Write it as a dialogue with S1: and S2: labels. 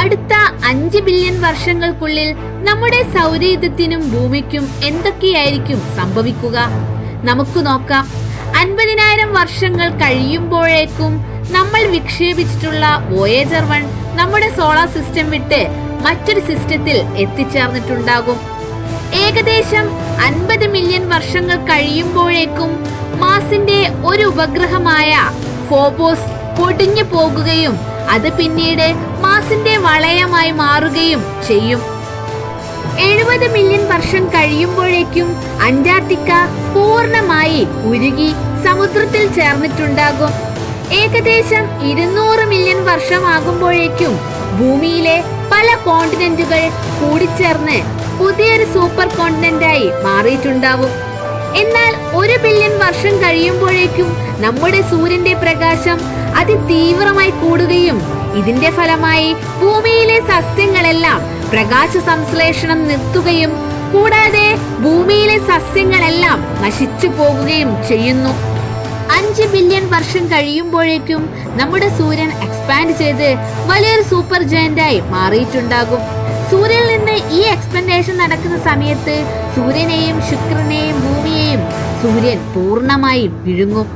S1: അടുത്ത 5 ബില്യൺ വർഷങ്ങൾക്കുള്ളിൽ നമ്മുടെ സൗരയൂഥത്തിനും ഭൂമിക്കും എന്തൊക്കെയായിരിക്കും സംഭവിക്കുക? നമുക്ക് നോക്കാം. 50,000 വർഷങ്ങൾ കഴിയുമ്പോഴേക്കും നമ്മൾ വിക്ഷേപിച്ചിട്ടുള്ള വോയേജർ 1 നമ്മുടെ സോളാർ സിസ്റ്റം വിട്ട് മറ്റൊരു സിസ്റ്റത്തിൽ എത്തിച്ചേർന്നിട്ടുണ്ടാകും. ഏകദേശം 50 മില്യൺ വർഷങ്ങൾ കഴിയുമ്പോഴേക്കും മാർസിന്റെ ഒരു ഉപഗ്രഹമായ ഫോബോസ് പൊടിഞ്ഞു പോകുകയും അത് പിന്നീട് മാർസിന്റെ വളയമായി മാറുകയും ചെയ്യും. 70 മില്യൺ വർഷം കഴിയുമ്പോഴേക്കും അന്റാർട്ടിക്ക പൂർണ്ണമായി ഉരുകി സമുദ്രത്തിൽ ചേർന്നിട്ടുണ്ടാകും. ഏകദേശം 200 മില്യൺ വർഷമാകുമ്പോഴേക്കും ഭൂമിയിലെ പല കോണ്ടിനെന്റുകൾ കൂടിച്ചേർന്ന് പുതിയൊരു സൂപ്പർ കോണ്ടിനെന്റായി മാറിയിട്ടുണ്ടാവും. എന്നാൽ 1 ബില്യൺ വർഷം കഴിയുമ്പോഴേക്കും നമ്മുടെ സൂര്യന്റെ പ്രകാശം അതിതീവ്രമായി കൂടുകയും ഇതിന്റെ ഫലമായി ഭൂമിയിലെ സസ്യങ്ങളെല്ലാം പ്രകാശ സംശ്ലേഷണം നിർത്തുകയും കൂടാതെ ഭൂമിയിലെ സസ്യങ്ങളെല്ലാം നശിച്ചു പോകുകയും ചെയ്യുന്നു. 5 ബില്യൺ വർഷം കഴിയുമ്പോഴേക്കും നമ്മുടെ സൂര്യൻ എക്സ്പാൻഡ് ചെയ്ത് വലിയൊരു സൂപ്പർ ജയന്റായി മാറിയിട്ടുണ്ടാകും. സൂര്യനിൽ നിന്ന് ഈ എക്സ്പാൻഡേഷൻ നടക്കുന്ന സമയത്ത് സൂര്യനെയും ശുക്രനെയും ഭൂമിയെയും സൂര്യൻ പൂർണ്ണമായും വിഴുങ്ങും.